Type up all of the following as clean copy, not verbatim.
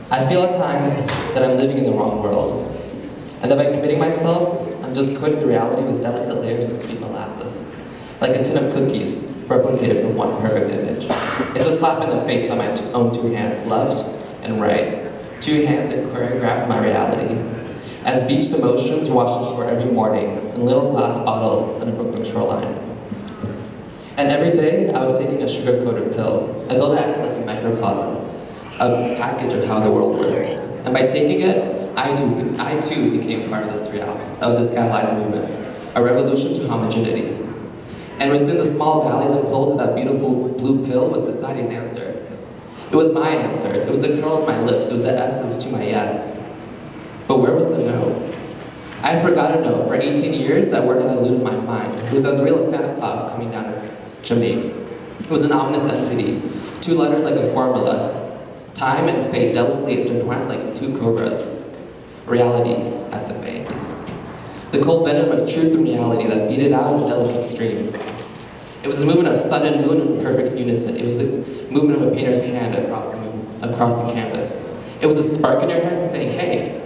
I feel at times that I'm living in the wrong world, and that by committing myself, I'm just coating the reality with delicate layers of sweet molasses, like a tin of cookies replicated from one perfect image. It's a slap in the face by my own two hands, left and right, two hands that choreograph my reality, as beached emotions wash ashore every morning in little glass bottles on a Brooklyn shoreline. And every day, I was taking a sugar-coated pill, a pill that acted like a microcosm, a package of how the world worked. And by taking it, I too became part of this catalyzed movement, a revolution to homogeneity. And within the small valleys and folds of that beautiful blue pill was society's answer. It was my answer. It was the curl of my lips. It was the S's to my yes. But where was the no? I had forgotten no. For 18 years, that word had eluded my mind. It was as real as Santa Claus coming down a chimney. It was an ominous entity, two letters like a formula. Time and fate delicately intertwined like two cobras. Reality at the veins. The cold venom of truth and reality that beat it out in delicate streams. It was the movement of sun and moon in perfect unison. It was the movement of a painter's hand across the canvas. It was a spark in your head saying, hey,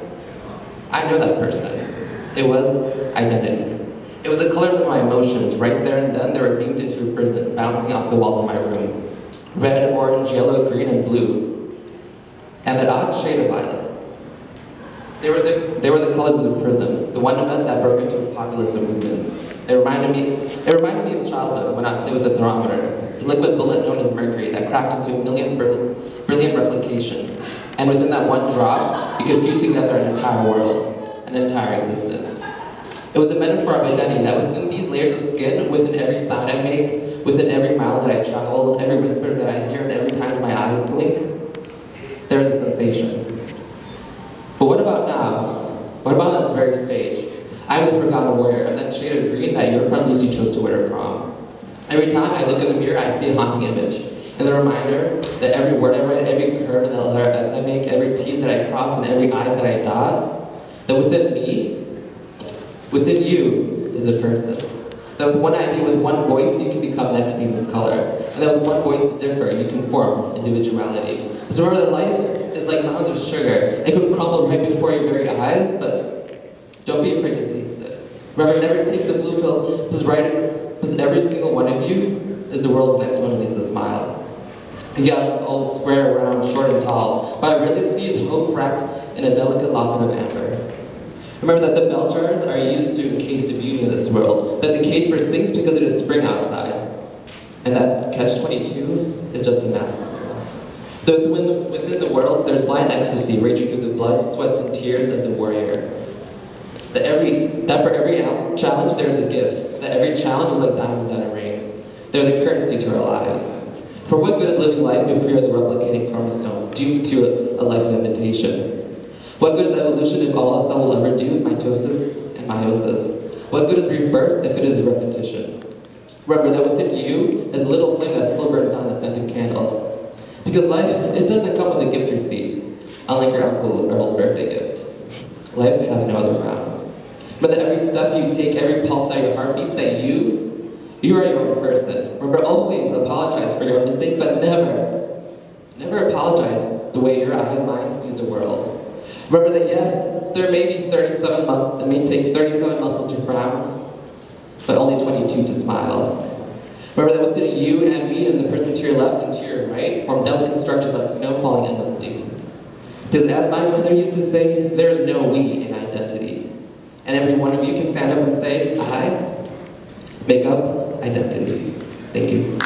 I know that person. It was identity. It was the colors of my emotions. Right there and then, they were beamed into a prison, bouncing off the walls of my room. Red, orange, yellow, green, and blue. And that odd shade of violet. They were the colors of the prism, the wonderment that broke into a populace of movements. It reminded me of childhood when I played with a thermometer, the liquid bullet known as mercury that cracked into a million brilliant replications. And within that one drop, you could fuse together an entire world, an entire existence. It was a metaphor of identity that within these layers of skin, within every sound I make, within every mile that I travel, every whisper that I hear, and every time my eyes blink, there's a sensation. But what about now? What about this very stage? I'm the forgotten warrior, and that shade of green that your friend Lucy chose to wear at prom. Every time I look in the mirror, I see a haunting image, and the reminder that every word I write, every curve in the letter S I make, every T's that I cross, and every I's that I dot, that within me, within you, is a person. That with one idea, with one voice, you can become next season's color. And that with one voice to differ, you can form individuality. So remember that life is like mounds of sugar. It could crumble right before your very eyes, but don't be afraid to taste it. Remember, never take the blue pill, because every single one of you is the world's next Mona Lisa smile. Young, old, square, round, short, and tall, but I rarely see hope wrapped in a delicate locket of amber. Remember that the bell jars are used to encase the beauty in this world, that the cage burst sings because it is spring outside, and that catch-22 is just a math formula. That within the world, there's blind ecstasy raging through the blood, sweats, and tears of the warrior. That for every challenge, there's a gift. That every challenge is like diamonds on a ring. They're the currency to our lives. For what good is living life if we are the replicating chromosomes, doomed to a life of imitation? What good is evolution if all else will ever do is mitosis and meiosis? What good is rebirth if it is a repetition? Remember that within you is a little flame that still burns on a scented candle. Because life, it doesn't come with a gift receipt, unlike your Uncle Earl's birthday gift. Life has no other grounds. But that every step you take, every pulse that your heart beats, that you are your own person. Remember, always apologize for your own mistakes, but never apologize the way your eyes, mind sees the world. Remember that yes, there may be 37 muscles, it may take 37 muscles to frown, but only 22 to smile. Remember that within you and me and the person to your left and to your right form delicate structures like snow falling endlessly. Because as my mother used to say, there is no we in identity. And every one of you can stand up and say, I make up identity. Thank you.